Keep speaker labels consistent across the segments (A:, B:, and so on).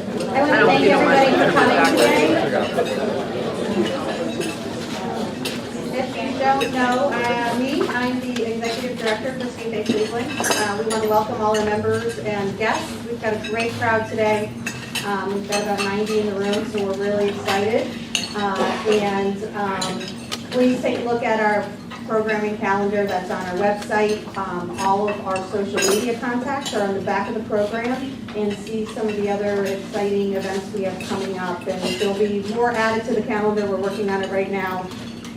A: I want to thank everybody for coming today. If you don't know me, I'm the Executive Director for CFA Cleveland. We want to welcome all our members and guests. We've got a great crowd today. We've got about 90 in the room, so we're really excited. Please take a look at our programming calendar that's on our website. All of our social media contacts are on the back of the program, and see some of the other exciting events we have coming up. And there'll be more added to the calendar. We're working on it right now.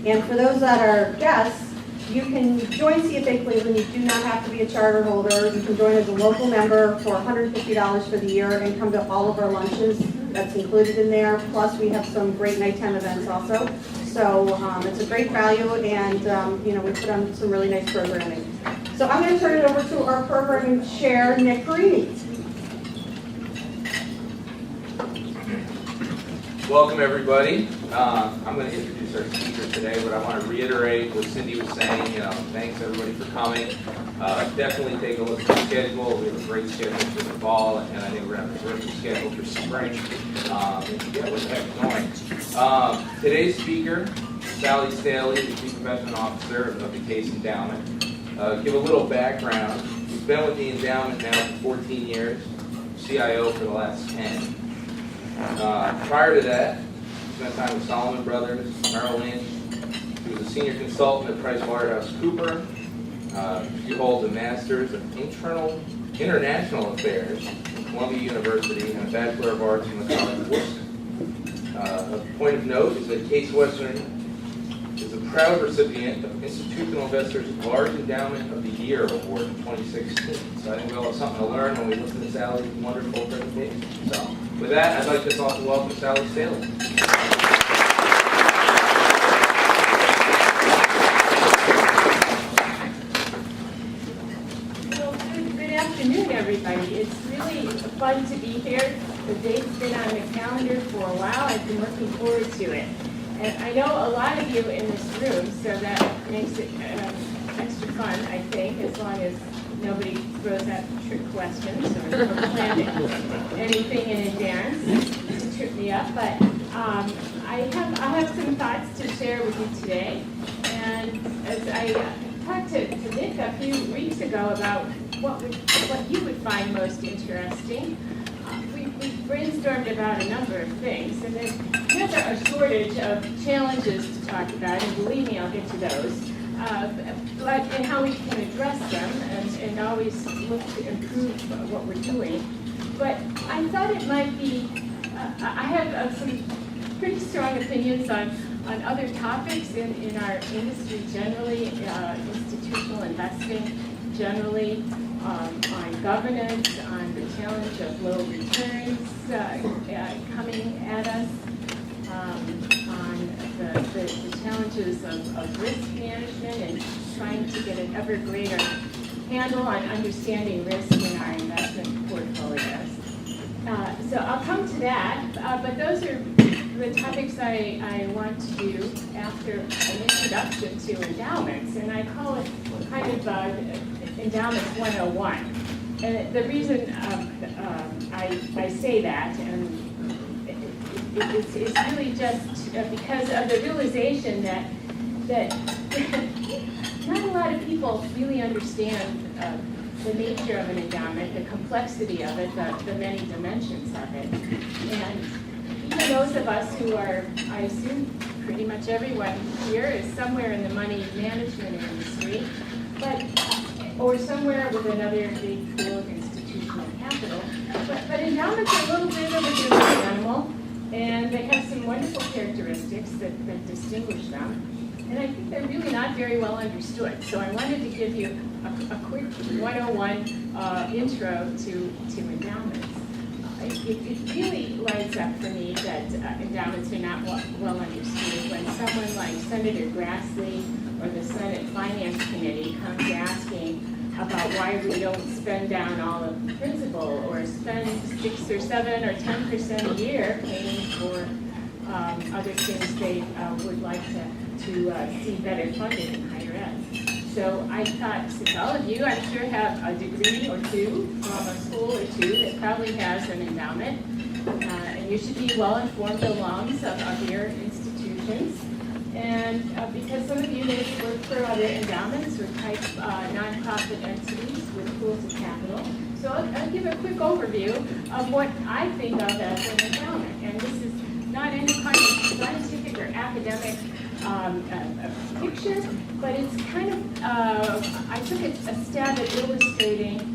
A: And for those that are guests, you can join CFA Cleveland. You do not have to be a charter holder. You can join as a local member for $150 for the year and come to all of our lunches. That's included in there. Plus, we have some great nighttime events also. So it's a great value, and we put on some really nice programming. So I'm going to turn it over to our programming chair, Nick Carini.
B: Welcome, everybody. I'm going to introduce our speaker today, but I want to reiterate what Cindy was saying. Thanks everybody for coming. Definitely take a look at the schedule. We have a great schedule for the fall, and I think we're going to have a terrific schedule for spring. And get what the heck's going. Today's speaker, Staley, the Chief Investment Officer of the Case Endowment. Give a little background. He's been with the endowment now for 14 years, CIO for the last 10. Prior to that, he spent time with Solomon Brothers, Merrill Lynch. He was a senior consultant at PricewaterhouseCoopers. He holds a Master's of International Affairs from Columbia University and a Bachelor of Arts from the College of Worcester. A point of note is that Case Western is a proud recipient of Institutional Investors' Large Endowment of the Year Award in 2016. So I think we all have something to learn when we listen to Sally's wonderful presentation. So with that, I'd like to also welcome Sally Staley.
C: Well, good afternoon, everybody. It's really fun to be here. The date's been on the calendar for a while. I've been looking forward to it. And I know a lot of you in this room, so that makes it extra fun, I think, as long as nobody throws out trick questions or planning anything in advance to trip me up. But I have some thoughts to share with you today. And as I talked to Nick a few weeks ago about what you would find most interesting, we brainstormed about a number of things, and then there's a shortage of challenges to talk about, and believe me, I'll get to those, and how we can address them, and always look to improve what we're doing. But I thought it might be, I have some pretty strong opinions on other topics in our industry generally, institutional investing generally, on governance, on the challenge of low returns coming at us, on the challenges of risk management and trying to get an ever greater handle on understanding risk in our investment portfolios. So I'll come to that, but those are the topics I want to do after an introduction to endowments, and I call it kind of Endowments 101. And the reason I say that, and it's really just because of the realization that not a lot of people really understand the nature of an endowment, the complexity of it, the many dimensions of it. And even those of us who are, I assume pretty much everyone here is somewhere in the money management industry, or somewhere with another big pool of institutional capital. But endowments are a little bit of a different animal, and they have some wonderful characteristics that distinguish them. And I think they're really not very well understood. So I wanted to give you a quick 101 intro to endowments. It really lights up for me that endowments are not well understood when someone like Senator Grassley or the Senate Finance Committee comes asking about why we don't spend down all of the principal or spend 6 or 7 or 10% a year paying for other things they would like to see better funded in higher ed. So I thought, since all of you, I'm sure, have a degree or two from a school or two that probably has an endowment, You should be well-informed alums of your institutions. And because some of you may work for other endowments or type nonprofit entities with pools of capital. So I'll give a quick overview of what I think of as an endowment. And this is not any kind of scientific or academic picture, but it's kind of, I took a stab at illustrating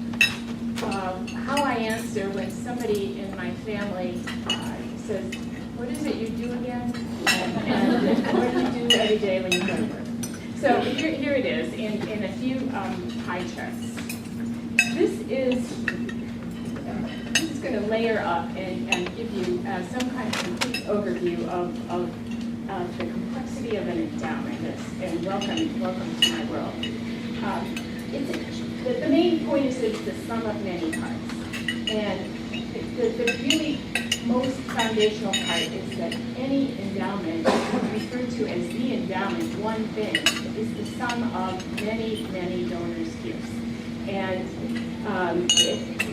C: how I answer when somebody in my family says, "What is it you do again?" And what do you do every day when you go to work? So here it is in a few pie charts. This is going to layer up and give you some kind of complete overview of the complexity of an endowment. And welcome to my world. The main point is it's the sum of many parts. And the really most foundational part is that any endowment, referred to as the endowment, one thing, is the sum of many, many donors' gifts. And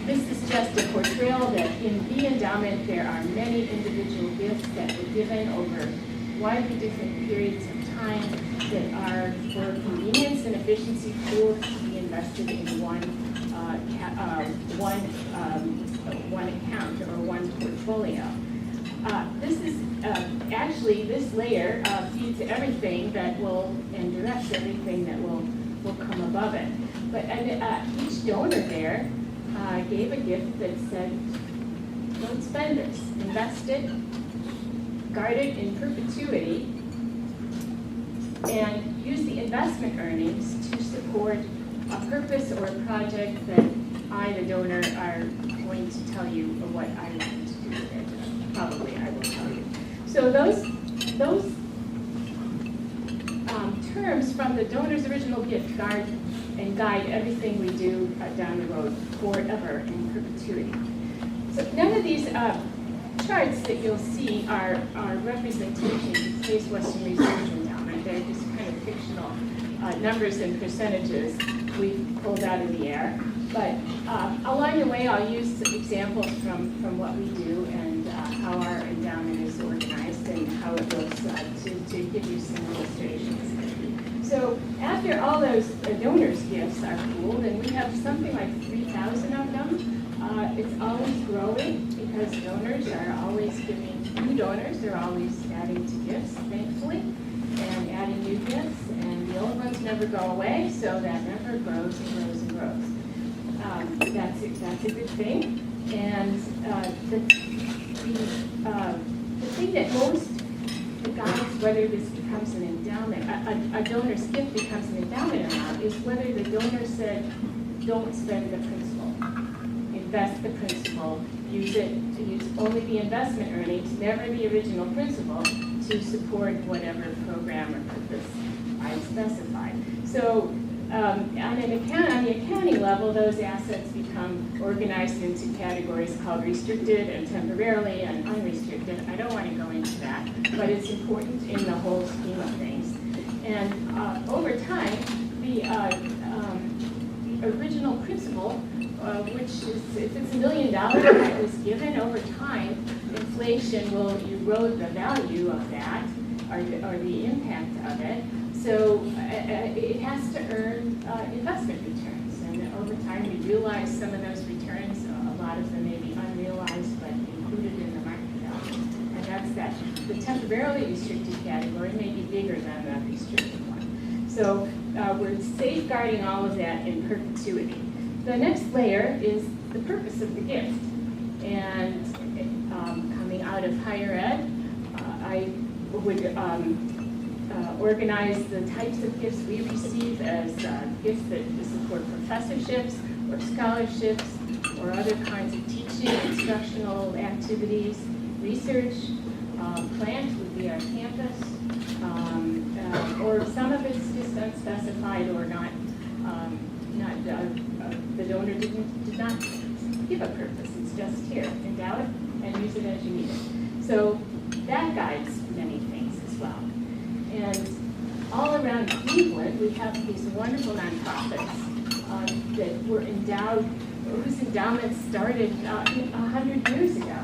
C: this is just a portrayal that in the endowment there are many individual gifts that were given over widely different periods of time that are for convenience and efficiency tools to be invested in one account or one portfolio. This is actually, this layer feeds everything that will, and directs everything that will come above it. But each donor there gave a gift that said, don't spend this, invest it, guard it in perpetuity, and use the investment earnings to support a purpose or a project that I, the donor, are going to tell you what I want to do with it. Probably I will tell you. So those terms from the donor's original gift guard and guide everything we do down the road forever in perpetuity. So none of these charts that you'll see are representations of today's Western Reserve Endowment. They're just kind of fictional numbers and percentages we've pulled out of the air. But along the way, I'll use examples from what we do and how our endowment is organized and how it looks to give you some illustrations. So after all those donors' gifts are pooled, and we have something like 3,000 of them, it's always growing because donors are always giving, new donors are always adding to gifts, thankfully, and adding new gifts, and the old ones never go away, so that number grows and grows and grows. That's a good thing. And the thing that most guides whether this becomes an endowment, a donor's gift becomes an endowment or not, is whether the donor said, don't spend the principal, invest the principal, use only the investment earnings, never the original principal, to support whatever program or purpose I specified. So on the accounting level, those assets become organized into categories called restricted and temporarily and unrestricted. I don't want to go into that, but it's important in the whole scheme of things. And over time, the original principal, which is, if it's $1 million that was given over time, inflation will erode the value of that or the impact of it. So it has to earn investment returns, and over time we realize some of those returns. A lot of them may be unrealized, but included in the market value. And that's that. The temporarily restricted category may be bigger than the restricted one. So we're safeguarding all of that in perpetuity. The next layer is the purpose of the gift, and coming out of higher ed, I would organize the types of gifts we receive as gifts that support professorships or scholarships or other kinds of teaching, instructional activities, research. Plant would be our campus, or some of it's just unspecified or not. The donor did not give a purpose. It's just here, endow it and use it as you need it. So that guides many things as well. And all around Cleveland, we have these wonderful nonprofits that were endowed, whose endowments started 100 years ago.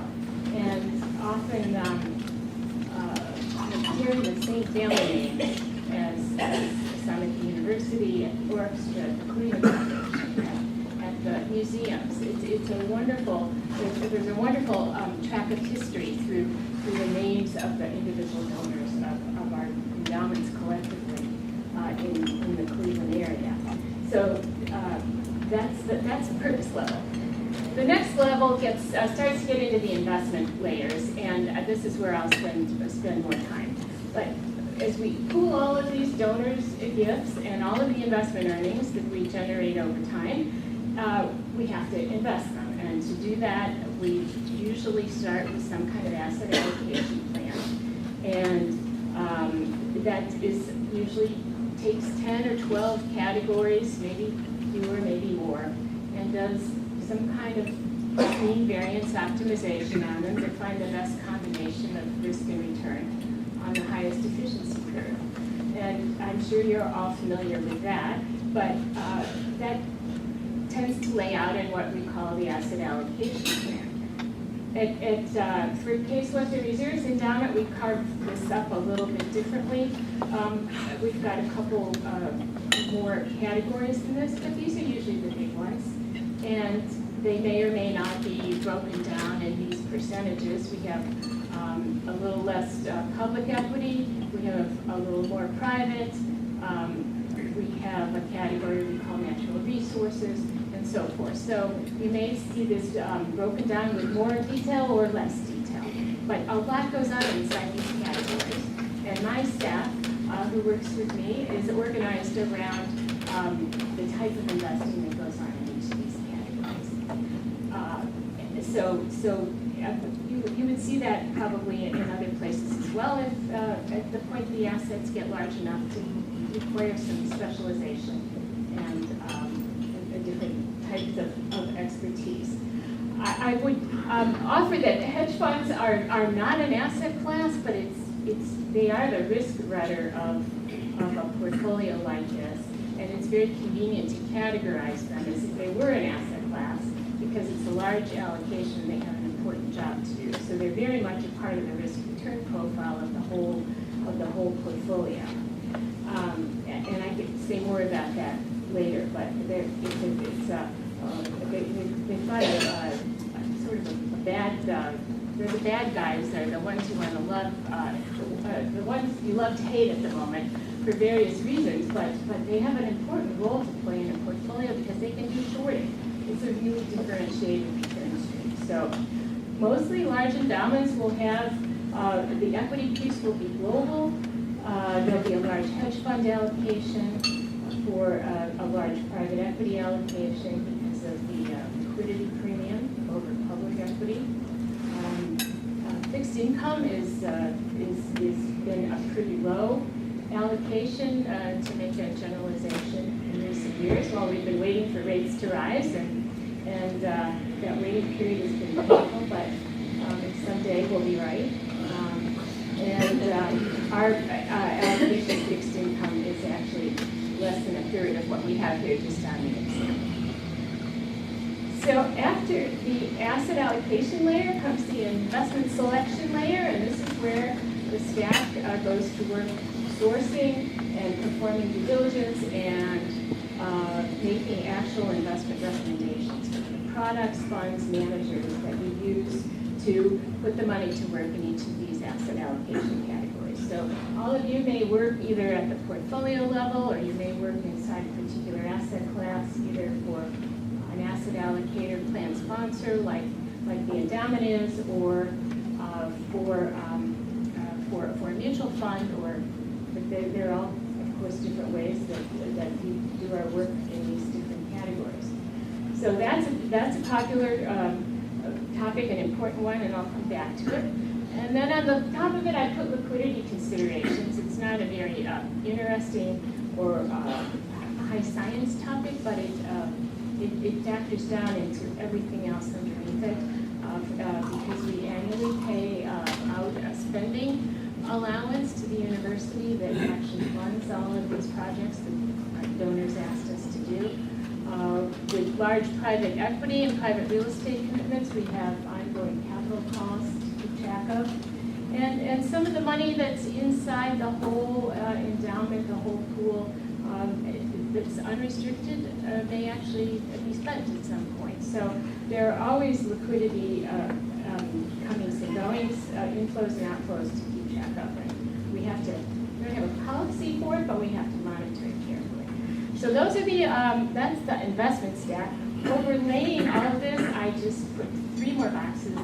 C: And family names as some at the university, at the orchestra, at the Cleveland Foundation, at the museums. It's a wonderful, there's a wonderful track of history through the names of the individual donors of our endowments collectively in the Cleveland area. So that's the purpose level. The next level starts to get into the investment layers, and this is where I'll spend more time. But as we pool all of these donors' gifts and all of the investment earnings that we generate over time, we have to invest them. And to do that, we usually start with some kind of asset allocation plan. And that is usually takes 10 or 12 categories, maybe fewer, maybe more, and does some kind of mean variance optimization on them to find the best combination of risk and return on the highest efficiency curve. And I'm sure you're all familiar with that, but that tends to lay out in what we call the asset allocation plan. For Case Western Reserve's endowment, we carved this up a little bit differently. We've got a couple more categories than this, but these are usually the big ones. And they may or may not be broken down in these percentages. We have a little less public equity, we have a little more private, we have a category we call natural resources, and so forth. So you may see this broken down with more detail or less detail, but a lot goes on inside these categories. And my staff, who works with me, is organized around the type of investing that goes on in each of these categories. So you would see that probably in other places as well if at the point the assets get large enough to require some specialization and different types of expertise. I would offer that hedge funds are not an asset class, but they are the risk rudder of a portfolio like this, and it's very convenient to categorize them as if they were an asset class because it's a large allocation and they have an important job to do. So they're very much a part of the risk return profile of the whole portfolio. And I could say more about that later, but they find sort of a bad. They're the bad guys. They're the ones you want to love, the ones you love to hate at the moment for various reasons. But they have an important role to play in a portfolio because they can do shorting. It's a really differentiated return stream. So mostly large endowments will have the equity piece will be global. There'll be a large hedge fund allocation for a large private equity allocation because of the liquidity premium over public equity. Fixed income is been a pretty low allocation to make that generalization in recent years while we've been waiting for rates to rise, and that waiting period has been painful, but someday we'll be right. Our allocation of fixed income is actually less than a third of what we have here just on the example. So after the asset allocation layer comes the investment selection layer, and this is where the staff goes to work sourcing and performing due diligence and making actual investment recommendations for the products, funds, managers that we use to put the money to work in each of these asset allocation categories. So all of you may work either at the portfolio level or you may work inside a particular asset class, either for an asset allocator plan sponsor like the endowment is, or for a mutual fund, or there are all, of course, different ways that we do our work in these different categories. So that's a popular topic, an important one, and I'll come back to it. And then on the top of it, I put liquidity considerations. It's not a very interesting or high science topic, but it factors down into everything else underneath it because we annually pay out a spending allowance to the university that actually funds all of these projects that our donors asked us to do. With large private equity and private real estate commitments, we have ongoing capital costs to keep track of. And some of the money that's inside the whole endowment, the whole pool, that's unrestricted, may actually be spent at some point. So there are always liquidity comings and goings, inflows and outflows to keep track of. And we don't have a policy for it, but we have to monitor it carefully. So those are that's the investment stack. Overlaying all of this, I just put 3 more boxes.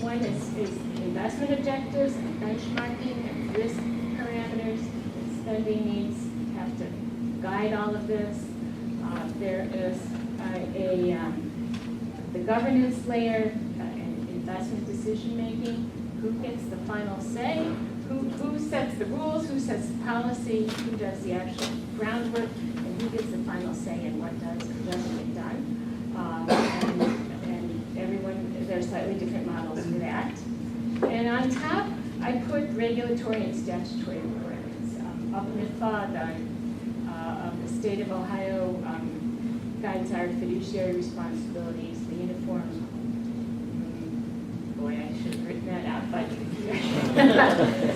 C: One is investment objectives and benchmarking and risk parameters and spending needs have to guide all of this. There is the governance layer and investment decision making. Who gets the final say? Who sets the rules? Who sets the policy? Who does the actual groundwork? And who gets the final say in what does or doesn't get done? And everyone, there are slightly different models for that. And on top, I put regulatory and statutory requirements. UPMIFA, of the state of Ohio, guides our fiduciary responsibilities, the uniform, boy, I should have written that out, but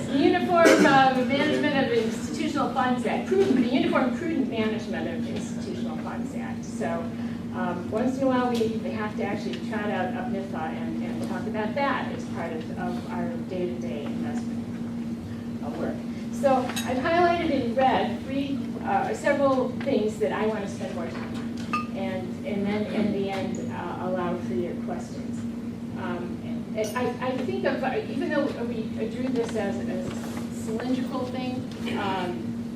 C: the Uniform Management of Institutional Funds Act, the Uniform Prudent Management of Institutional Funds Act. So once in a while, we have to actually trot out UPMIFA and talk about that as part of our day-to-day investment work. So I've highlighted in red several things that I want to spend more time on, and then in the end allow for your questions. I think of, even though we drew this as a cylindrical thing,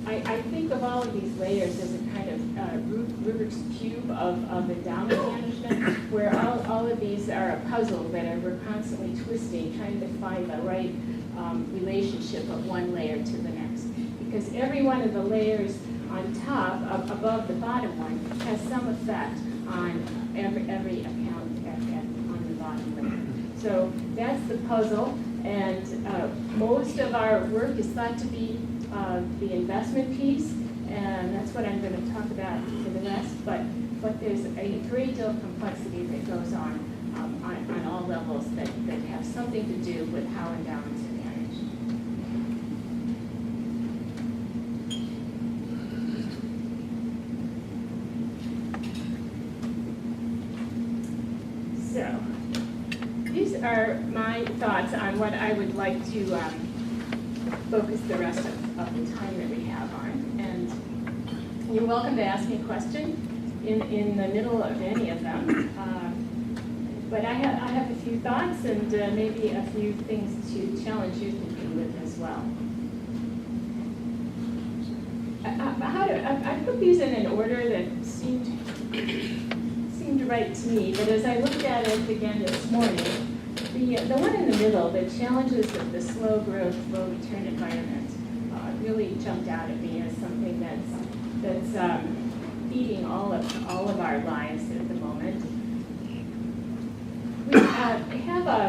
C: I think of all of these layers as a kind of Rubik's Cube of endowment management, where all of these are a puzzle that we're constantly twisting, trying to find the right relationship of one layer to the next. Because every one of the layers on top, above the bottom one, has some effect on every account on the bottom layer. So that's the puzzle, and most of our work is thought to be the investment piece, and that's what I'm going to talk about for the rest, but there's a great deal of complexity that goes on all levels that have something to do with how endowments are managed. So, these are my thoughts on what I would like to focus the rest of the time that we have on. And you're welcome to ask me a question in the middle of any of them. But I have a few thoughts and maybe a few things to challenge you thinking with as well. I put these in an order that seemed right to me, but as I looked at it again this morning, the one in the middle, the challenges of the slow growth, low return environment, really jumped out at me as something that's feeding all of our lives at the moment. We have a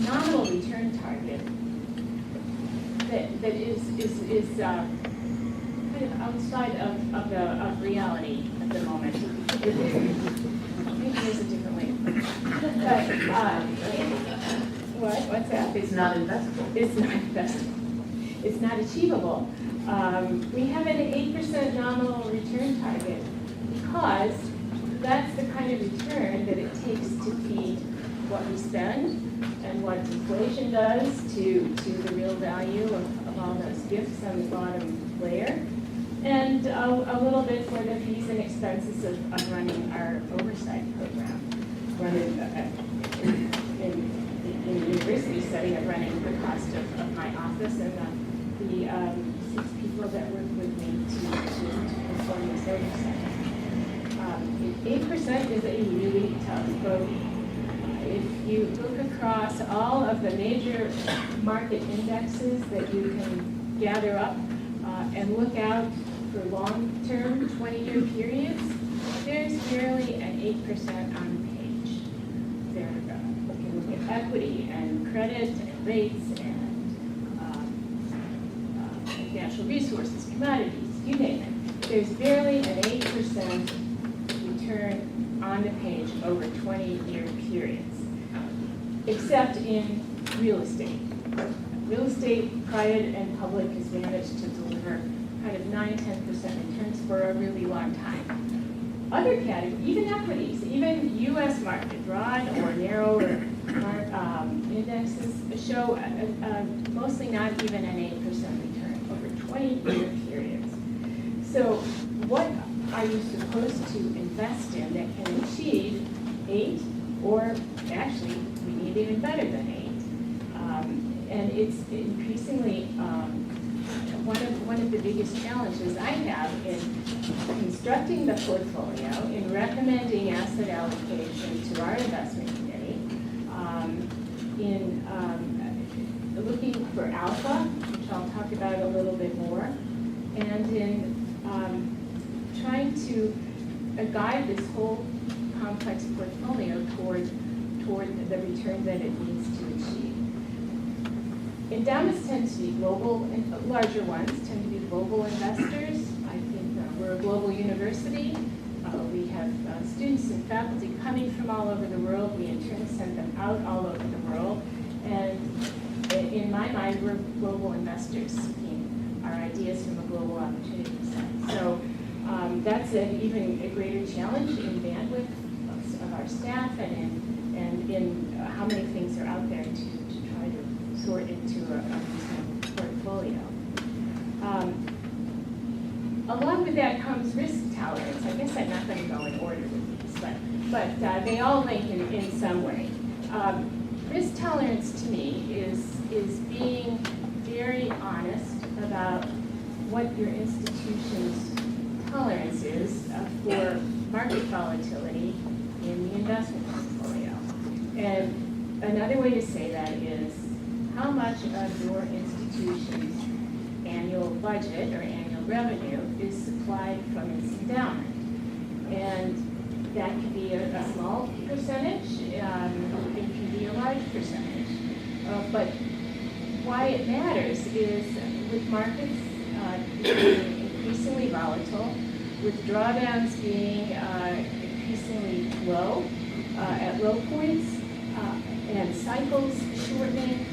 C: nominal return target that is kind of outside of reality at the moment. Maybe there's a different way. But what's that?
D: It's not investable.
C: It's not investable. It's not achievable. We have an 8% nominal return target because that's the kind of return that it takes to feed what we spend and what inflation does to the real value of all those gifts on the bottom layer, and a little bit for the fees and expenses of running our oversight program, running in the university setting of running the cost of my office and the 6 people that work with me to perform this oversight. 8% is a really tough bogey. If you look across all of the major market indexes that you can gather up and look out for long-term 20-year periods, there's barely an 8% on the page. There we go. You can look at equity and credit and rates and natural resources, commodities, you name it. There's barely an 8% return on the page over 20-year periods, except in real estate. real estate, private and public, has managed to deliver kind of 9-10% returns for a really long time. Other categories, even equities, even U.S. market, broad or narrower indexes show mostly not even an 8% return over 20-year periods. So what are you supposed to invest in that can achieve 8, or actually we need even better than 8? And it's increasingly one of the biggest challenges I have in constructing the portfolio, in recommending asset allocation to our investment committee, in looking for alpha, which I'll talk about a little bit more, and in trying to guide this whole complex portfolio toward the return that it needs to achieve. Endowments tend to be global, and larger ones tend to be global investors. I think we're a global university. We have students and faculty coming from all over the world. We in turn send them out all over the world. And in my mind, we're global investors seeking our ideas from a global opportunity set. So that's an even a greater challenge in bandwidth of our staff and in how many things are out there to try to sort into a reasonable portfolio. Along with that comes risk tolerance. I guess I'm not going to go in order with these, but they all link in some way. Risk tolerance to me is being very honest about what your institution's tolerance is for market volatility in the investment portfolio. And another way to say that is how much of your institution's annual budget or annual revenue is supplied from its endowment. And that can be a small percentage, it can be a large percentage. But why it matters is with markets being increasingly volatile, with drawdowns being increasingly low, at low points, and cycles shortening,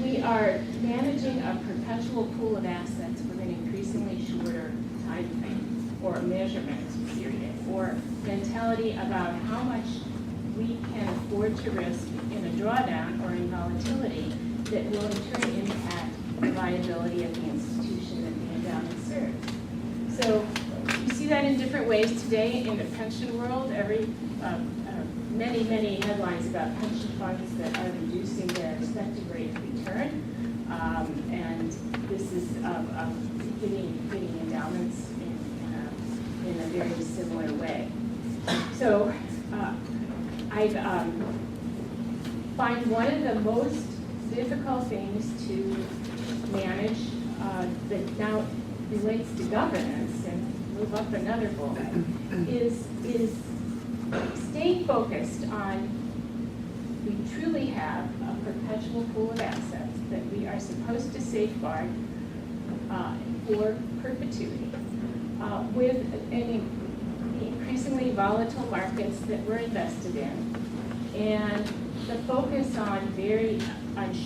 C: we are managing a perpetual pool of assets with an increasingly shorter time frame or measurement period or mentality about how much we can afford to risk in a drawdown or in volatility that will in turn impact the viability of the institution that the endowment serves. So you see that in different ways today in the pension world. Many headlines about pension funds that are reducing their expected rate of return, and this is hitting endowments in a very similar way. So I find one of the most difficult things to manage that now relates to governance and move up another bullet is staying focused on we truly have a perpetual pool of assets that we are supposed to safeguard for perpetuity with increasingly volatile markets that we're invested in, and the focus on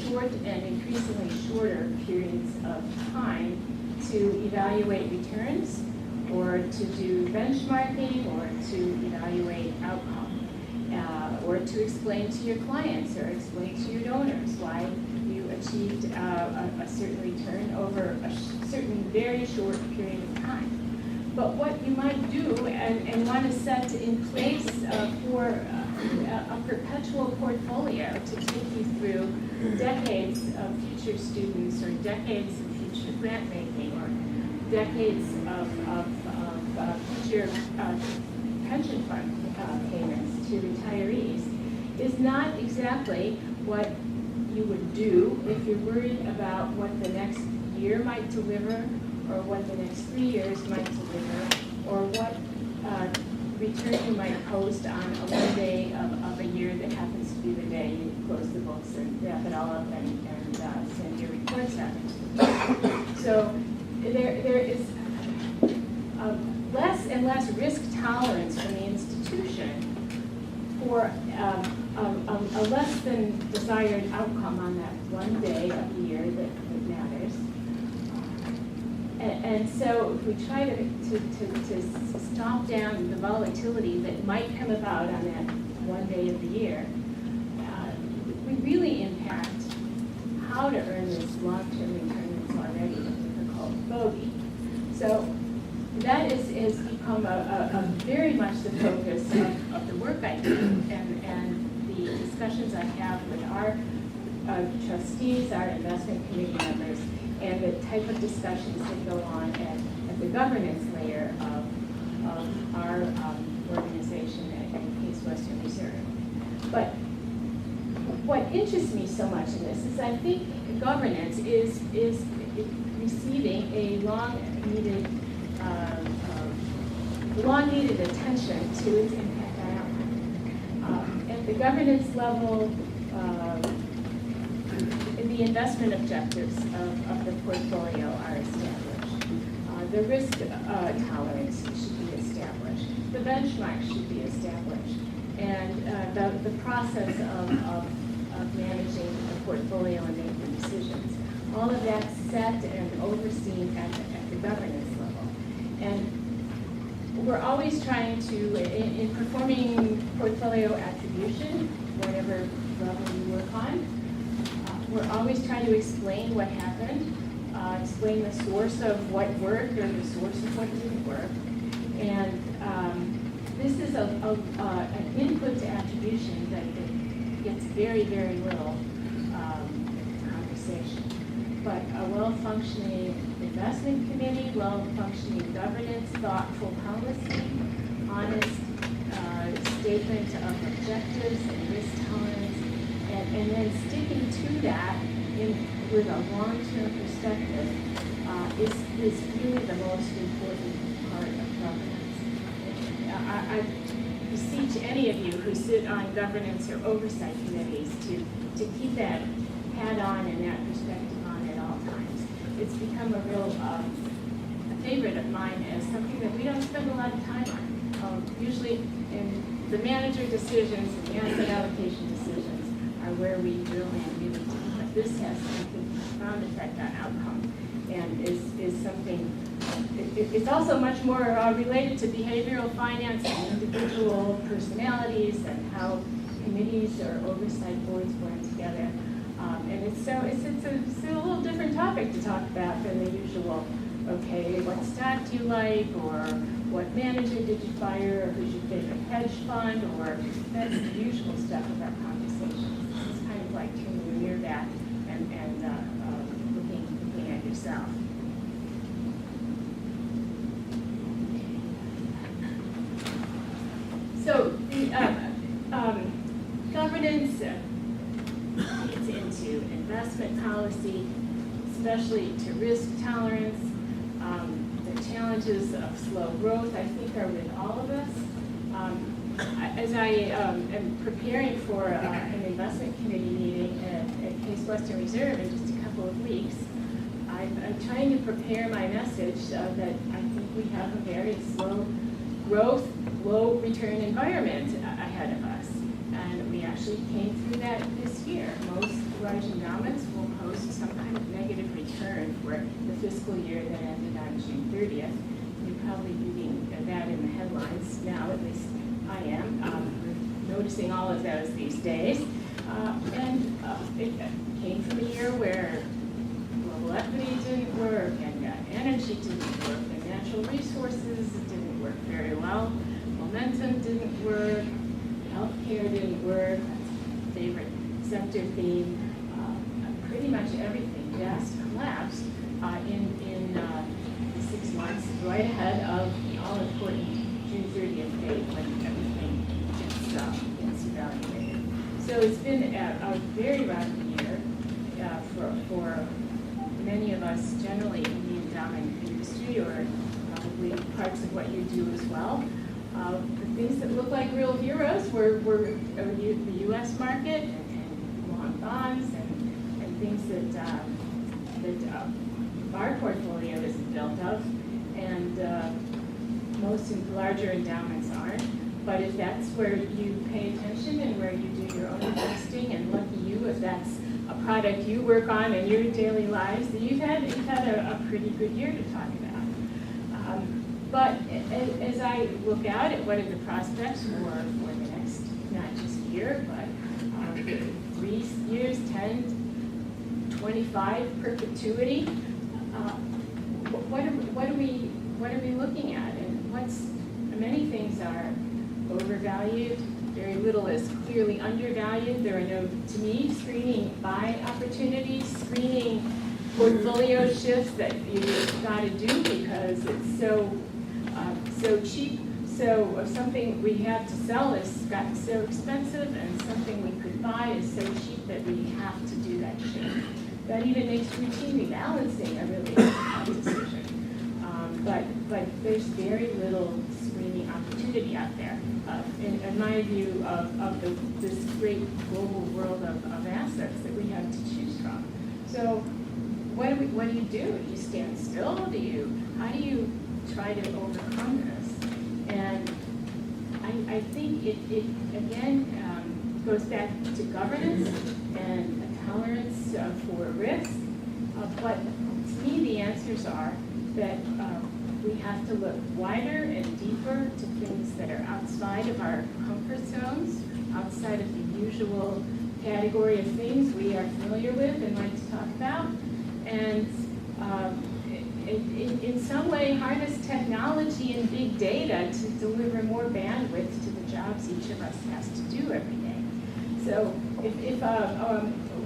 C: short and increasingly shorter periods of time to evaluate returns or to do benchmarking or to evaluate outcome or to explain to your clients or explain to your donors why you achieved a certain return over a certain very short period of time. But what you might do and want to set in place for a perpetual portfolio to take you through decades of future students or decades of future grant making or decades of future pension fund payments to retirees is not exactly what you would do if you're worried about what the next year might deliver or what the next 3 years might deliver or what return you might post on a one day of a year that happens to be the day you close the books and wrap it all up and send your reports out. So there is less and less risk tolerance from the institution for a less than desired outcome on that one day of the year that matters. And so if we try to stop down the volatility that might come about on that one day of the year, we really impact how to earn this long-term return that's already a difficult bogey. So that has become a very much the focus of the work I do and the discussions I have with our trustees, our investment committee members, and the type of discussions that go on at the governance layer of our organization at Case Western Reserve. But what interests me so much in this is I think governance is receiving a long-needed attention to its impact on outcome. At the governance level, the investment objectives of the portfolio are established. The risk tolerance should be established. The benchmark should be established. And the process of managing the portfolio and making decisions. All of that's set and overseen at the governance level. And we're always trying to, in performing portfolio attribution, whatever level you work on, we're always trying to explain what happened, explain the source of what worked or the source of what didn't work. And this is an input to attribution that gets very, very little conversation. But a well-functioning investment committee, well-functioning governance, thoughtful policy, honest statement of objectives and risk tolerance, and then sticking to that with a long-term perspective is really the most important part of governance. I beseech any of you who sit on governance or oversight committees to keep that hat on and that perspective on at all times. It's become a real a favorite of mine as something that we don't spend a lot of time on. Usually in the manager decisions and the asset allocation decisions are where we drill in really deep. But this has something profound effect on outcome and is something, it's also much more related to behavioral finance and individual personalities and how committees or oversight boards blend together. And it's a little different topic to talk about than the usual, okay, what stock do you like, or what manager did you fire, or who's your favorite hedge fund, or that's the usual stuff of our conversations. This is kind of like turning your mirror back and looking at yourself. So the governance feeds into investment policy, especially to risk tolerance. The challenges of slow growth, I think, are with all of us. As I am preparing for an investment committee meeting at Case Western Reserve in just a couple of weeks, I'm trying to prepare my message that I think we have a very slow growth, low return environment ahead of us. And we actually came through that this year. Most large endowments will post some kind of negative return for the fiscal year that ended on June 30th. You're probably reading that in the headlines now, at least I am. Noticing all of those these days. It came from a year where global equity didn't work, and energy didn't work, and natural resources didn't work very well. Momentum didn't work. Healthcare didn't work. That's my favorite sector theme. Pretty much everything just collapsed in the 6 months right ahead of the all-important June 30th date when everything gets evaluated. So it's been a very rapid year for many of us generally in the endowment industry, or probably parts of what you do as well. The things that look like real heroes were the U.S. market and long bonds and things that our portfolio is built of, and most larger endowments aren't. But if that's where you pay attention and where you do your own investing, and lucky you, if that's a product you work on in your daily lives, then you've had a pretty good year to talk about. But as I look out at what are the prospects for the next, not just year, but 3 years, 10, 25, perpetuity, what are we looking at? And many things are overvalued. Very little is clearly undervalued. There are no, to me, screening buy opportunities, screening portfolio shifts that you've got to do because it's so cheap. So something we have to sell is gotten so expensive, and something we could buy is so cheap that we have to do that shift. That even makes routine rebalancing a really tough decision. But there's very little screening opportunity out there, in my view, of this great global world of assets that we have to choose from. So what do you do? Do you stand still? How do you try to overcome this? And I think it again goes back to governance and a tolerance for risk. But to me, the answers are that we have to look wider and deeper to things that are outside of our comfort zones, outside of the usual category of things we are familiar with and like to talk about, and in some way harness technology and big data to deliver more bandwidth to the jobs each of us has to do every day. So if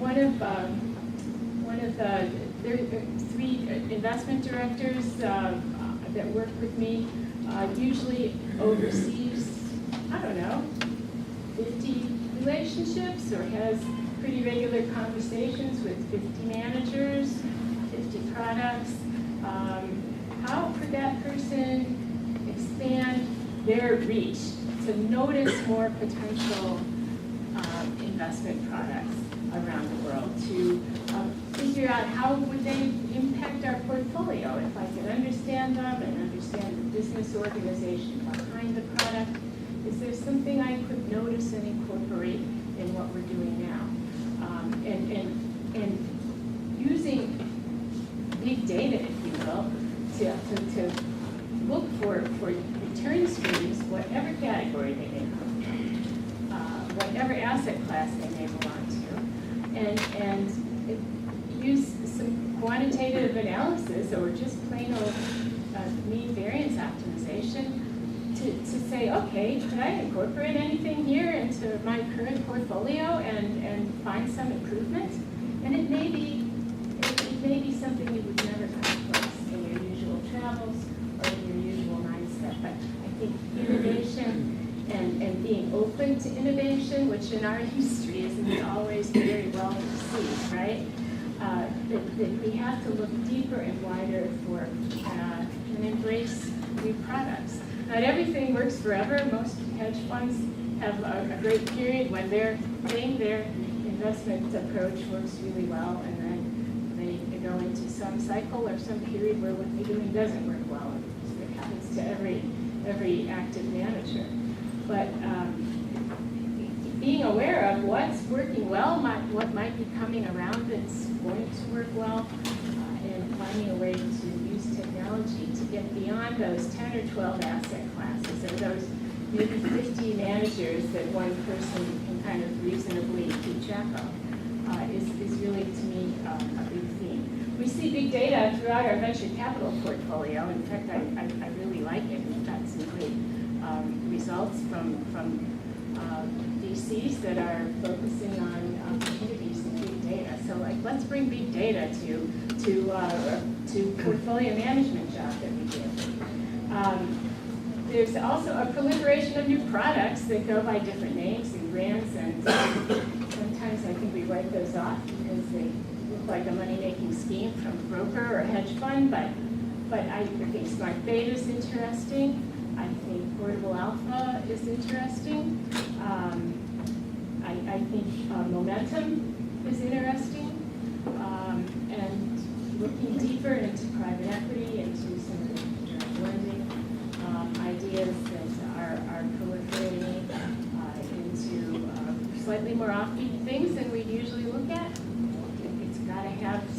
C: one of the there are 3 investment directors that work with me usually oversees, I don't know, 50 relationships or has pretty regular conversations with 50 managers, 50 products. How could that person expand their reach to notice more potential investment products around the world, to figure out how would they impact our portfolio if I could understand them and understand the business organization behind the product? Is there something I could notice and incorporate in what we're doing now? And using big data, if you will, to look for return streams, whatever category they may come from, whatever asset class they may belong to, and use some quantitative analysis or just plain old mean variance optimization to say, okay, could I incorporate anything here into my current portfolio and find some improvement? And it may be something you would never come across in your usual travels or in your usual mindset. But I think innovation and being open to innovation, which in our history isn't always very well received, right? That we have to look deeper and wider for and embrace new products. Not everything works forever. Most hedge funds have a great period when their investment approach works really well, and then they go into some cycle or some period where what they're doing doesn't work well. It happens to every active manager. But being aware of what's working well, what might be coming around that's going to work well, and finding a way to use technology to get beyond those 10 or 12 asset classes, or those maybe 50 managers that one person can kind of reasonably keep track of, is really, to me, a big theme. We see big data throughout our venture capital portfolio. In fact, I really like it. We've got some great results from VCs that are focusing on opportunities in big data. So, let's bring big data to portfolio management job that we do. There's also a proliferation of new products that go by different names and brands, and sometimes I think we write those off because they look like a money-making scheme from a broker or a hedge fund, but I think smart beta is interesting. I think portable alpha is interesting. I think momentum is interesting, and looking deeper into private equity, into some of the direct lending ideas that are proliferating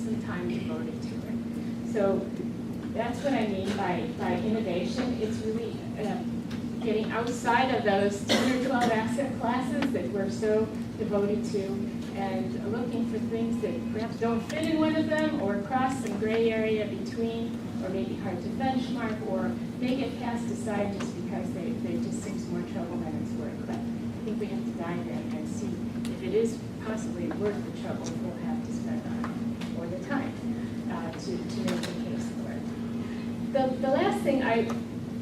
C: some time devoted to it. So that's what I mean by innovation. It's really getting outside of those 10 or 12 asset classes that we're so devoted to, and looking for things that perhaps don't fit in one of them, or cross some gray area between, or maybe hard to benchmark, or may get cast aside just because they just seem more trouble than it's worth. But I think we have to dive in and see if it is possibly worth the trouble we'll have to spend on it, or the time to make the case for it. The last thing I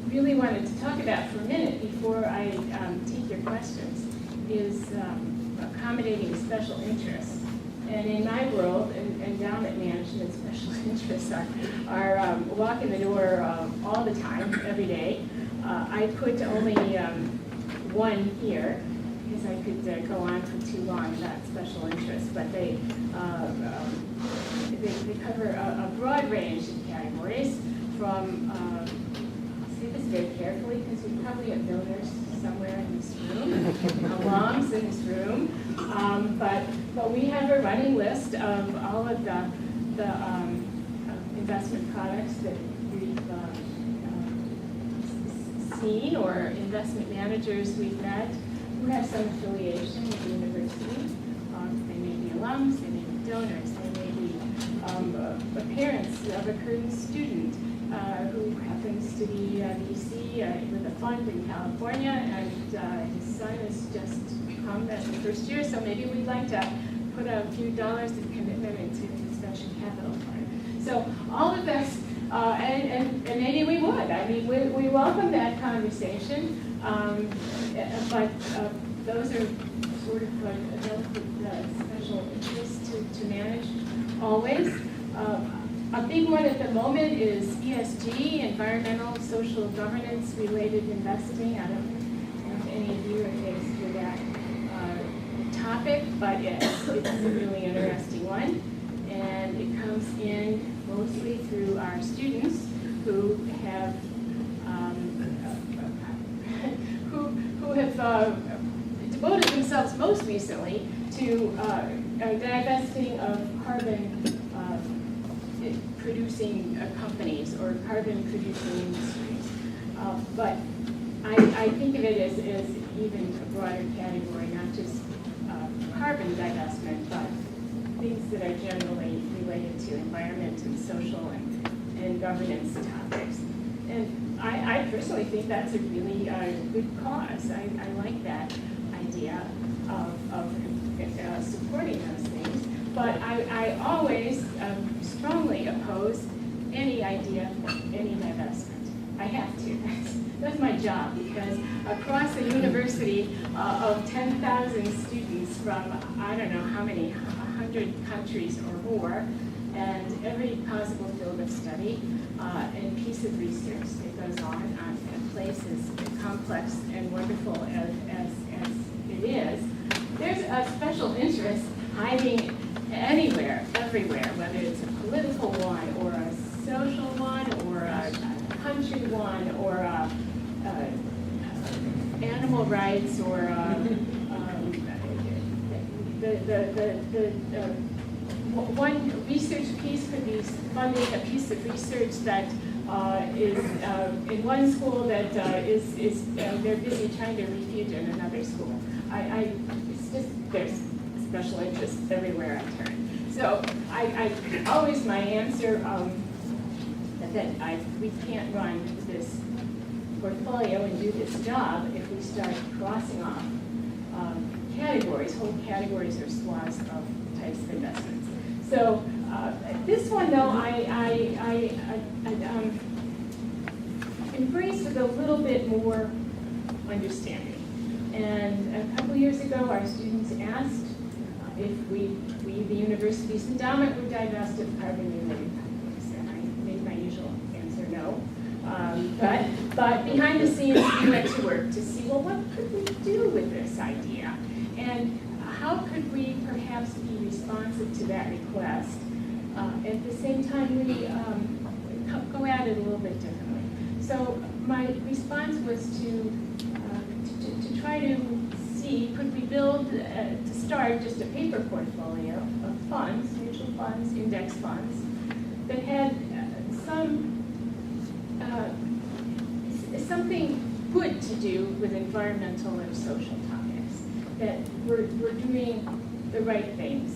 C: really wanted to talk about for a minute before I take your questions is accommodating special interests. And in my world, endowment management, special interests are walk in the door all the time, every day. I put only one here because I could go on for too long about special interests, but they cover a broad range of categories from, I'll say this very carefully because we probably have donors somewhere in this room, alums in this room, but we have a running list of all of the investment products that we've seen, or investment managers we've met who have some affiliation with the university. They may be alums, they may be donors, they may be parents of a current student who happens to be VC with a fund in California, and his son has just come as the first year, so maybe we'd like to put a few dollars of commitment into his venture capital fund. So all of this, and maybe we would. I mean, we welcome that conversation, but those are sort of adults with special interests to manage always. A big one at the moment is ESG, environmental, social governance related investing. I don't know if any of you are faced with that topic, but it's a really interesting one. And it comes in mostly through our students who have devoted themselves most recently to divesting of carbon producing companies or carbon producing industries. But I think of it as even a broader category, not just carbon divestment, but things that are generally related to environment and social and governance topics. And I personally think that's a really good cause. I like that idea of supporting those things. But I always strongly oppose any idea for any divestment. I have to. That's my job, because across a university of 10,000 students from I don't know how many, 100 countries or more, and every possible field of study and piece of research that goes on a place as complex and wonderful as it is, there's a special interest hiding anywhere, everywhere, whether it's a political one or a social one or a country one or animal rights or one research piece could be funding a piece of research that is in one school that they're busy trying to refute in another school. It's just, there's special interests everywhere I turn. So I always, my answer that we can't run this portfolio and do this job if we start crossing off categories, whole categories or swaths of types of investments. So this one, though, I embrace with a little bit more understanding. And a couple years ago, our students asked if we, the university's endowment, would divest of carbon-related companies. And I made my usual answer, no. But behind the scenes, we went to work to see, well, what could we do with this idea? And how could we perhaps be responsive to that request? At the same time, we go at it a little bit differently. So my response was to try to see, could we build, to start just a paper portfolio of funds, mutual funds, index funds, that had something good to do with environmental or social topics, that were doing the right things,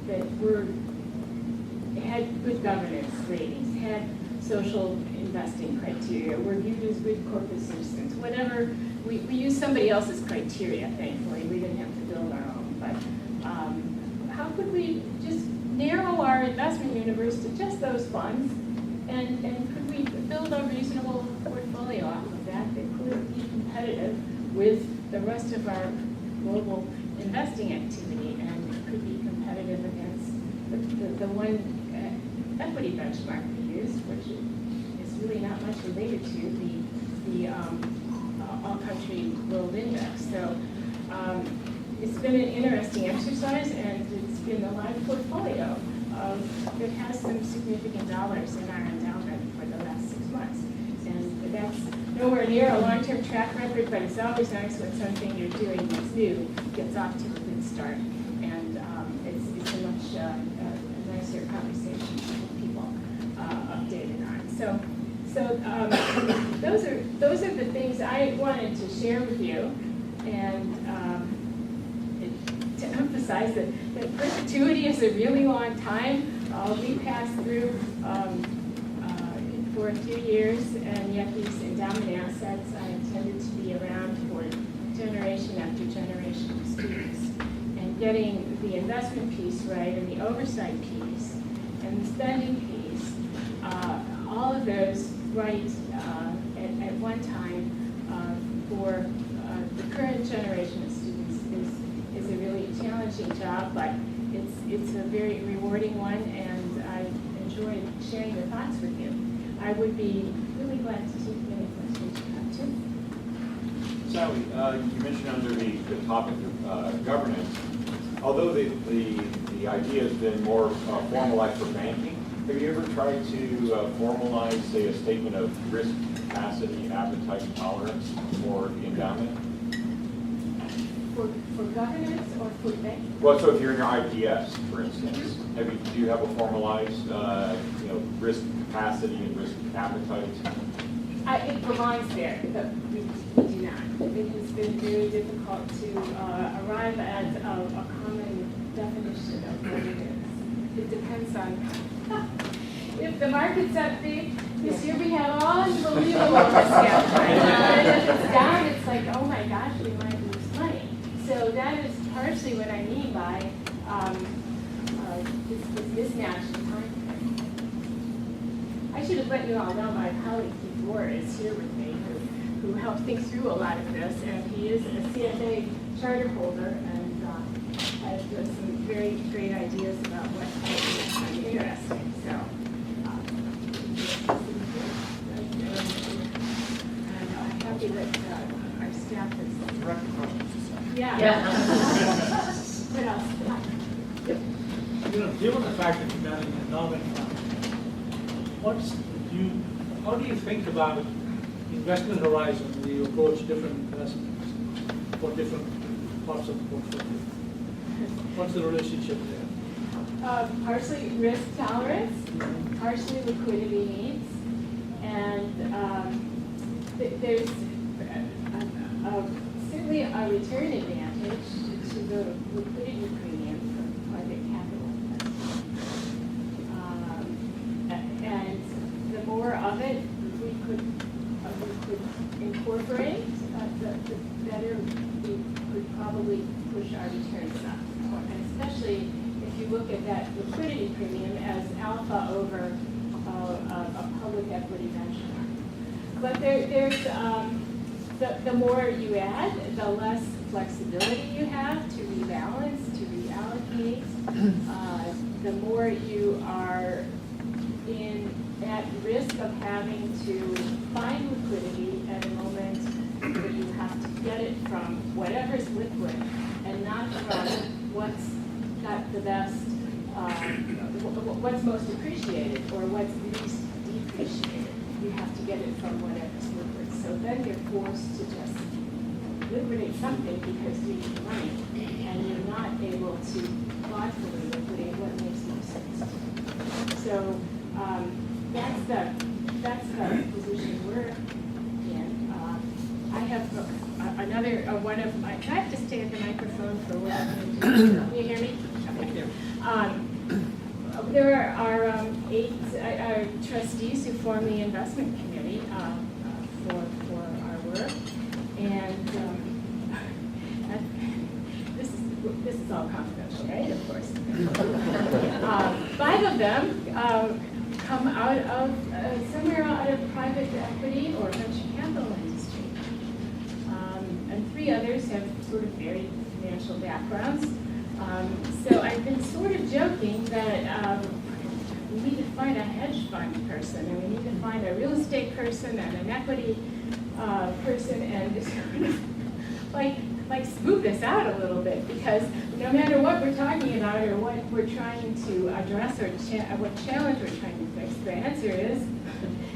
C: that had good governance ratings, had social investing criteria, were viewed as good corporate citizens, whatever. We used somebody else's criteria, thankfully. We didn't have to build our own. But how could we just narrow our investment universe to just those funds? And could we build a reasonable portfolio off of that could be competitive with the rest of our global investing activity and could be competitive against the one equity benchmark we use, which is really not much related to the all-country world index. So it's been an interesting exercise, and it's been a live portfolio that has some significant dollars in our endowment for the last 6 months. And that's nowhere near a long-term track record, but it's always nice when something you're doing that's new gets off to a good start. And it's a much nicer conversation to keep people updated on. So those are the things I wanted to share with you, and to emphasize that perpetuity is a really long time. We passed through for a few years, and yet these endowment assets are intended to be around for generation after generation of students. And getting the investment piece right, and the oversight piece, and the spending piece, all of those right at one time for the current generation of students is a really challenging job, but it's a very rewarding one, and I enjoyed sharing the thoughts with you. I would be really glad to take any questions you have too.
D: Sally, you mentioned under the topic of governance, although the idea has been more formalized for banking, have you ever tried to formalize, say, a statement of risk, capacity, appetite, and tolerance for the endowment?
C: For governance or for banking?
D: Well, so if you're in your IPS, for instance, do you have a formalized, risk capacity and risk appetite?
C: It belongs there, but we do not. It has been very difficult to arrive at a common definition of what it is. It depends on, if the market's up big, this year we have unbelievable risk appetite. And if it's down, it's like, oh my gosh, we might lose money. So that is partially what I mean by this mismatch in time frame. I should have let you all know my colleague Keith Moore is here with me, who helped think through a lot of this, and he is a CFA charter holder and has some very great ideas about what might be interesting. So, and I'm happy that our staff is.
E: Direct questions.
C: Yeah. What else?
E: Given the fact that you're managing an endowment fund, how do you think about investment horizon when you approach different investments for different parts of the portfolio? What's the relationship there?
C: Partially risk tolerance, partially liquidity needs, and there's certainly a return advantage to the liquidity premium for private capital investment. And the more of it we could incorporate, the better we could probably push our returns up. And especially if you look at that liquidity premium as alpha over a public equity benchmark. But there's the more you add, the less flexibility you have to rebalance, to reallocate. The more you are at risk of having to find liquidity at a moment where you have to get it from whatever's liquid and not from what's got the best, what's most appreciated or what's least depreciated. You have to get it from whatever's liquid. So then you're forced to just liquidate something because you need money, and you're not able to thoughtfully liquidate what makes so that's the position we're in. I have another one of my. Can I have to stay at the microphone for what I'm going to do? Can you hear me? Okay. There are 8 trustees who form the investment committee for our work, and this is all confidential, right? Of course. 5 of them come out of somewhere out of private equity or venture capital industry, and 3 others have sort of varied financial backgrounds. So I've been sort of joking that we need to find a hedge fund person, and we need to find a real estate person and an equity person, and sort of like smooth this out a little bit, because no matter what we're talking about or what we're trying to address or what challenge we're trying to fix, the answer is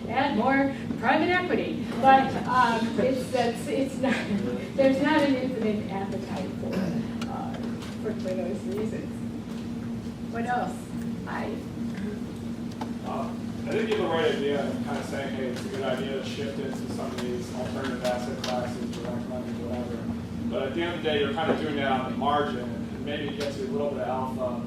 C: add more private equity. But it's not, there's not an infinite appetite for those reasons. What else?
F: I think you have the right idea of kind of saying, hey, it's a good idea to shift into some of these alternative asset classes, direct lending, whatever. But at the end of the day, you're kind of doing that on the margin, and maybe it gets you a little bit of alpha.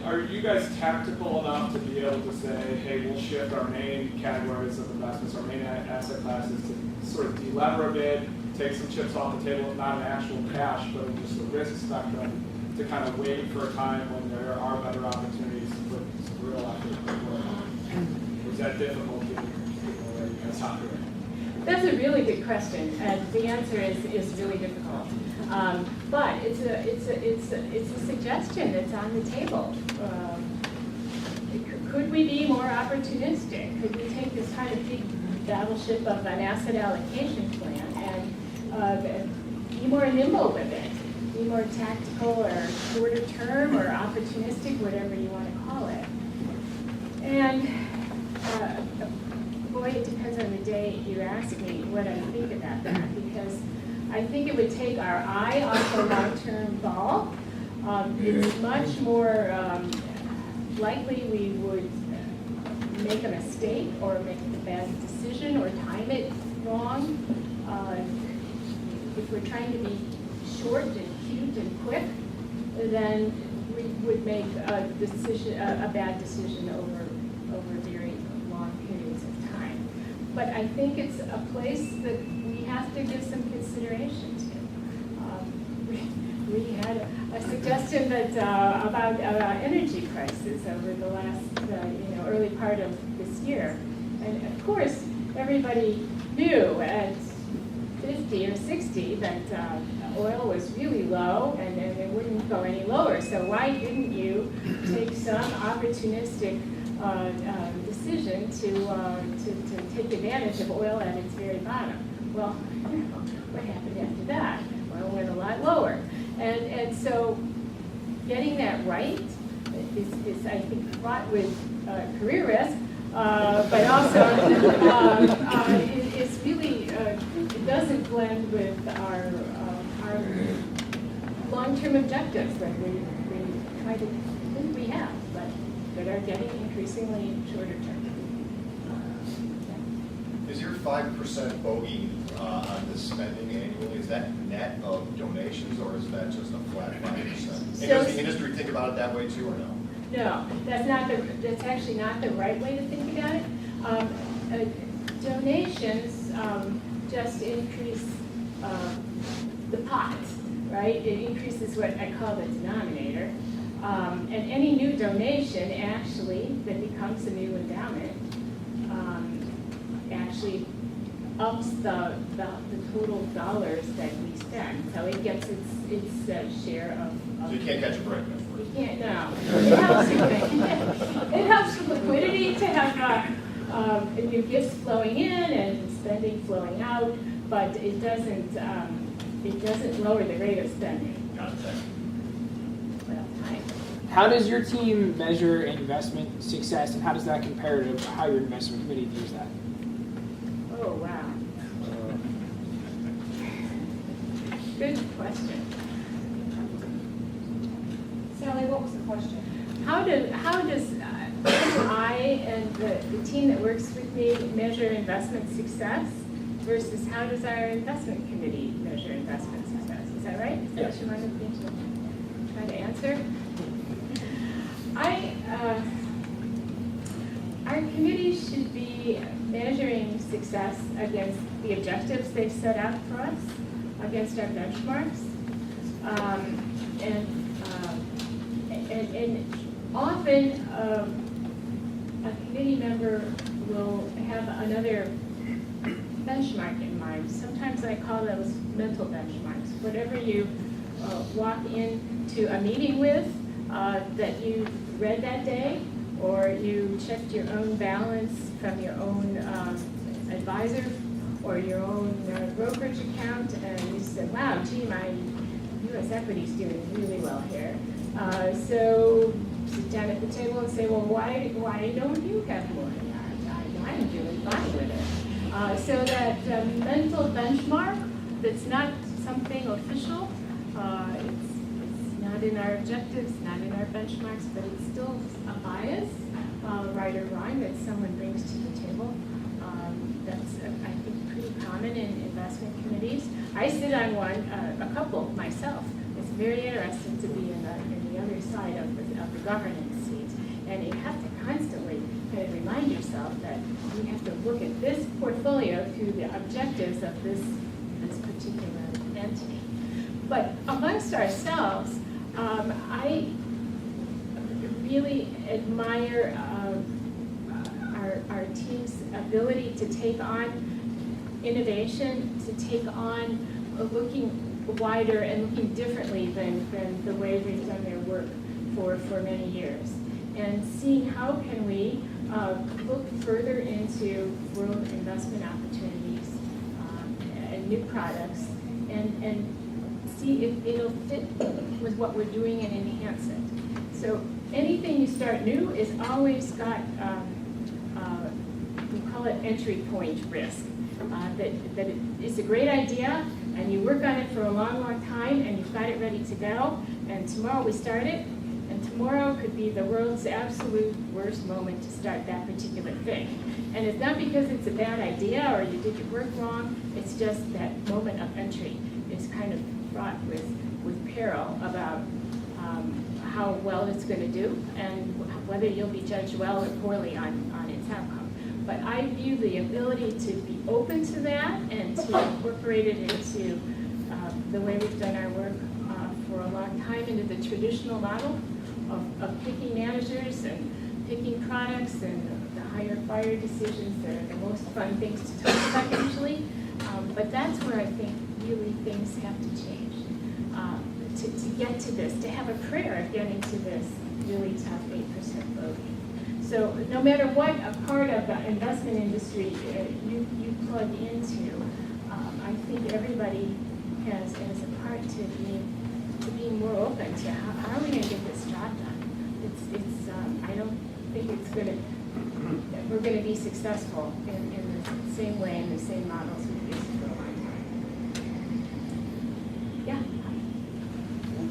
F: Are you guys tactical enough to be able to say, hey, we'll shift our main categories of investments, our main asset classes to sort of delever a bit, take some chips off the table, not an actual cash, but just a risk spectrum, to kind of wait for a time when there are better opportunities to put some real effort to work? Was that difficult given where you guys operate?
C: That's a really good question, and the answer is really difficult. But it's a suggestion that's on the table. Could we be more opportunistic? Could we take this kind of big battleship of an asset allocation plan and be more nimble with it? Be more tactical or shorter term or opportunistic, whatever you want to call it. And boy, it depends on the day you ask me what I think about that, because I think it would take our eye off the long-term ball. It's much more likely we would make a mistake or make a bad decision or time it wrong. If we're trying to be short and cute and quick, then we would make a decision, a bad decision over very long periods of time. But I think it's a place that we have to give some consideration to. We had a suggestion that about energy prices over the last early part of this year, and of course everybody knew at 50 or 60 that oil was really low and it wouldn't go any lower. So why didn't you take some opportunistic decision to take advantage of oil at its very bottom? Well, what happened after that? Oil went a lot lower. And so getting that right is I think, fraught with career risk, but also it's really, it doesn't blend with our long-term objectives that we try to think we have, but that are getting increasingly shorter term.
G: Is your 5% bogey on the spending annually, is that net of donations, or is that just a flat 5%? And does the industry think about it that way too, or no?
C: No, that's actually not the right way to think about it. Donations just increase the pot, right? It increases what I call the denominator. And any new donation actually that becomes a new endowment actually ups the total dollars that we spend. So it gets its share of.
G: So you can't catch a break.
C: We can't, no. It helps it helps with liquidity to have new gifts flowing in and spending flowing out, but it doesn't lower the rate of spending.
G: Got it.
C: Well, hi.
H: How does your team measure investment success, and how does that compare to how your investment committee views that?
C: Oh, wow. Good question.
I: Sally, what was the question?
C: How does I and the team that works with me measure investment success versus how does our investment committee measure investment success? Is that right? Is that what you wanted me to try to answer? Our committee should be measuring success against the objectives they've set out for us, against our benchmarks. And often a committee member will have another benchmark in mind. Sometimes I call those mental benchmarks. Whatever you walk into a meeting with that you read that day, or you checked your own balance from your own advisor or your own brokerage account, and you said, wow, gee, my U.S. equity's doing really well here. So sit down at the table and say, well, why don't you have more? I'm doing fine with it. So that mental benchmark that's not something official, it's not in our objectives, not in our benchmarks, but it's still a bias, right or wrong, that someone brings to the table. That's, I think, pretty common in investment committees. I sit on one, a couple myself. It's very interesting to be in the other side of the governance seat. And you have to constantly kind of remind yourself that you have to look at this portfolio through the objectives of this particular entity. But amongst ourselves, I really admire our team's ability to take on innovation, to take on looking wider and looking differently than the way we've done their work for many years. And seeing how can we look further into world investment opportunities and new products, and see if it'll fit with what we're doing and enhance it. So anything you start new is always got, we call it entry point risk. It's a great idea, and you work on it for a long, long time, and you've got it ready to go, and tomorrow we start it, and tomorrow could be the world's absolute worst moment to start that particular thing. And it's not because it's a bad idea or you did your work wrong, it's just that moment of entry is kind of fraught with peril about how well it's going to do and whether you'll be judged well or poorly on its outcome. But I view the ability to be open to that and to incorporate it into the way we've done our work for a long time, into the traditional model of picking managers and picking products and the hire-fire decisions. They're the most fun things to talk about usually. But that's where I think really things have to change. To get to this, to have a prayer of getting to this really tough 8% bogey. So no matter what a part of the investment industry you plug into, I think everybody has a part to being more open to how are we going to get this job done. I don't think we're going to be successful in the same way, in the same models we've used for a long time. Yeah.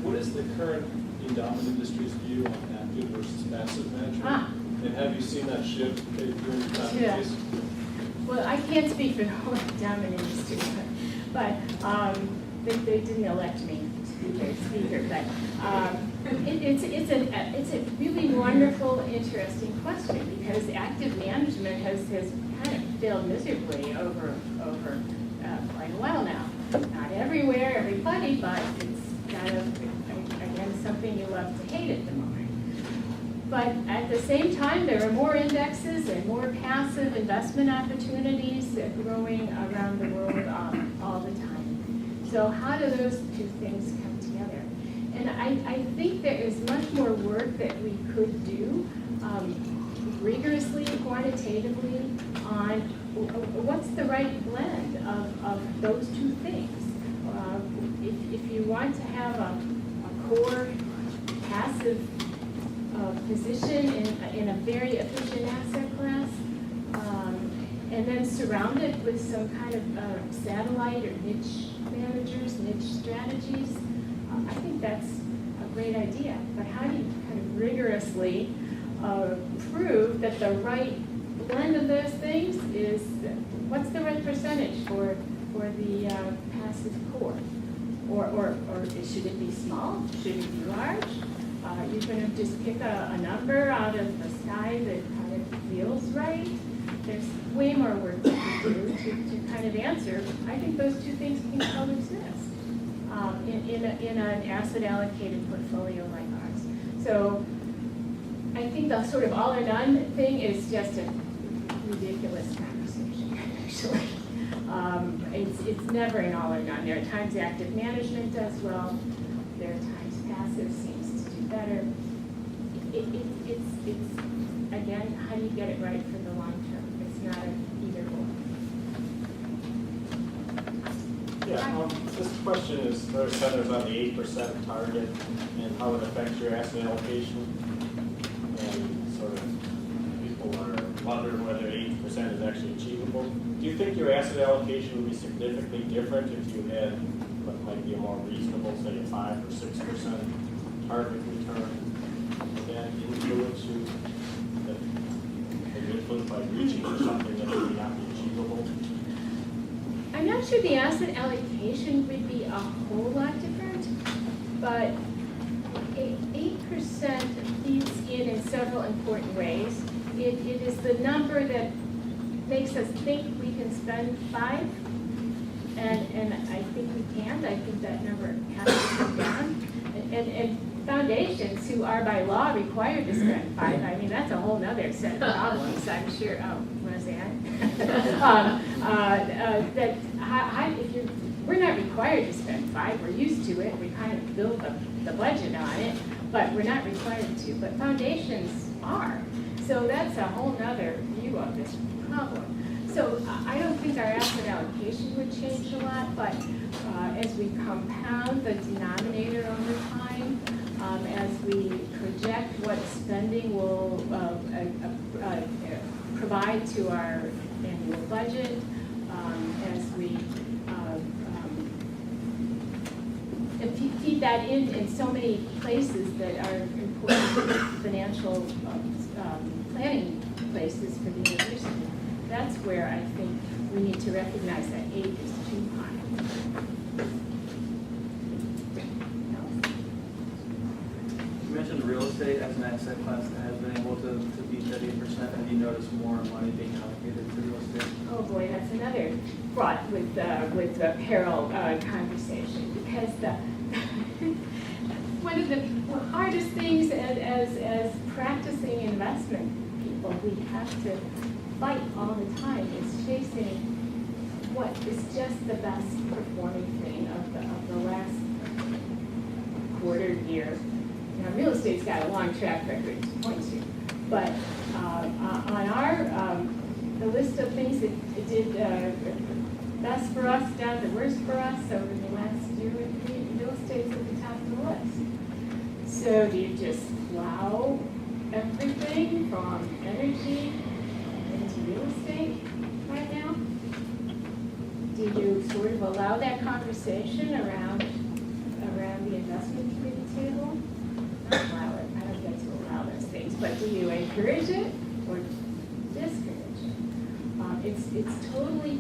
I: What is the current endowment industry's view on active versus passive management? And have you seen that shift during the time of this?
C: Well, I can't speak for the whole endowment industry, but they didn't elect me to be their speaker. But it's a really wonderful, interesting question, because active management has kind of failed miserably over quite a while now. Not everywhere, everybody, but it's kind of, again, something you love to hate at the moment. But at the same time, there are more indexes and more passive investment opportunities growing around the world all the time. So how do those two things come together? And I think there is much more work that we could do rigorously, quantitatively, on what's the right blend of those two things. If you want to have a core passive position in a very efficient asset class, and then surround it with some kind of satellite or niche managers, niche strategies, I think that's a great idea. But how do you kind of rigorously prove that the right blend of those things is, what's the right percentage for the passive core? Or should it be small? Should it be large? You're going to just pick a number out of the sky that kind of feels right? There's way more work to do to kind of answer. I think those two things can coexist in an asset allocated portfolio like ours. So I think the sort of all or none thing is just a ridiculous conversation, actually. It's never an all or none. There are times active management does well. There are times passive seems to do better. It's again, how do you get it right for the long term? It's not an either or.
J: Yeah, this question is very centers on the 8% target and how it affects your asset allocation. And sort of people are wondering whether 8% is actually achievable. Do you think your asset allocation would be significantly different if you had what might be a more reasonable, say a 5 or 6% target return? Would that influence you? That influence by reaching for something that may not be achievable?
C: I'm not sure the asset allocation would be a whole lot different, but 8% feeds in several important ways. It is the number that makes us think we can spend 5, and I think we can. I think that number has to come down. And foundations who are by law required to spend 5, I mean, that's a whole nother set of problems, I'm sure. Oh, what is that? We're not required to spend 5, we're used to it, we kind of build the budget on it, but we're not required to, but foundations are. So that's a whole nother view of this problem. So I don't think our asset allocation would change a lot, but as we compound the denominator over time, as we project what spending will provide to our annual budget, as we feed that in so many places that are important financial planning places for the university. That's where I think we need to recognize that 8 is too high.
K: You mentioned real estate as an asset class that has been able to beat that 8%. Have you noticed more money being allocated to real estate?
C: Oh boy, that's another fraught with the peril conversation, because one of the hardest things as practicing investment people we have to fight all the time is chasing what is just the best performing thing of the last quarter year. Now, real estate's got a long track record to point to, but on our the list of things that did best for us down to worst for us over the last year or 3, real estate's at the top of the list. So do you just plow everything from energy into real estate right now? Do you sort of allow that conversation around the investment committee table? Not allow it. I don't get to allow those things, but do you encourage it or discourage it? It's totally.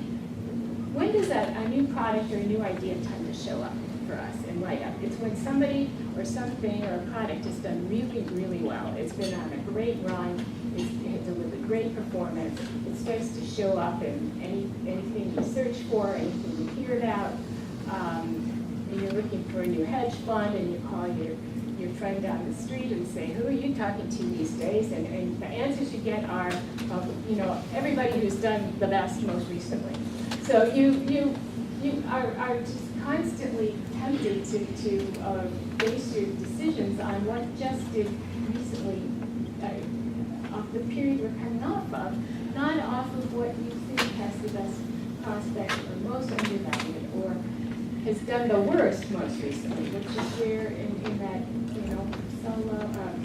C: When does a new product or a new idea tend to show up for us and light up? It's when somebody or something or a product has done really, really well. It's been on a great run. It's delivered great performance. It starts to show up in anything you search for, anything you hear about. And you're looking for a new hedge fund, and you call your friend down the street and say, "Who are you talking to these days?" And the answers you get are, everybody who's done the best most recently. So you are just constantly tempted to base your decisions on what just did recently, off the period we're coming off of, not off of what you think has the best prospect or most undervalued or has done the worst most recently, which is where in that,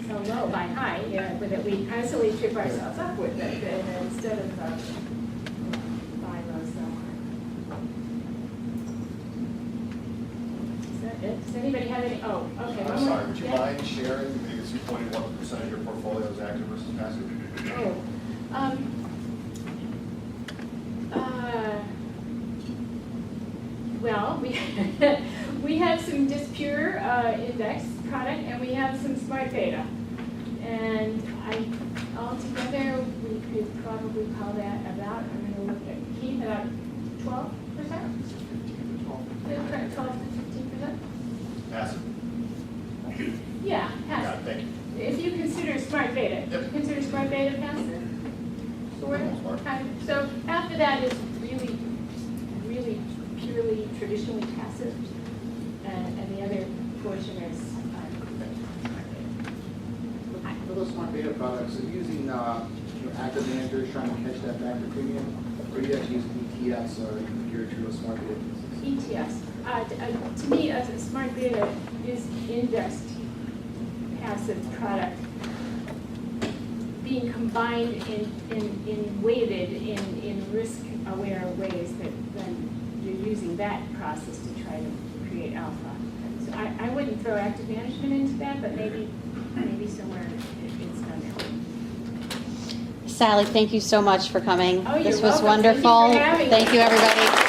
C: so low by high, but that we constantly trip ourselves up with it instead of buy low, sell high. Does anybody have any, oh, okay.
G: I'm
C: one more.
G: sorry, would you
C: Yeah.
G: mind sharing, because you pointed what percent of your portfolio is active versus passive?
C: Oh, well, we have some just pure index product, and we have some smart beta. And altogether, we could probably call that about, I'm gonna look at, Keith, about 12%? 12 to 15%?
G: Passive?
C: Yeah,
G: Got it,
C: passive.
G: thank you.
C: If you consider smart beta,
G: Yep.
C: do you consider smart beta passive? Sort of,
G: Smart.
C: kind of. So after that is really, really purely traditionally passive, and the other portion is smart beta.
L: For those smart beta products, are you using active managers trying to catch that factor premium, or are you actually using ETFs or your true smart beta businesses?
C: ETFs. To me, a smart beta is indexed passive product being combined in weighted in risk-aware ways that then you're using that process to try to create alpha. So I wouldn't throw active management into that, but maybe somewhere it's done that way.
A: Sally, thank you so much for coming.
C: Oh, you're
A: This was
C: welcome. Thank you for
A: wonderful.
C: having me.
A: Thank you, everybody.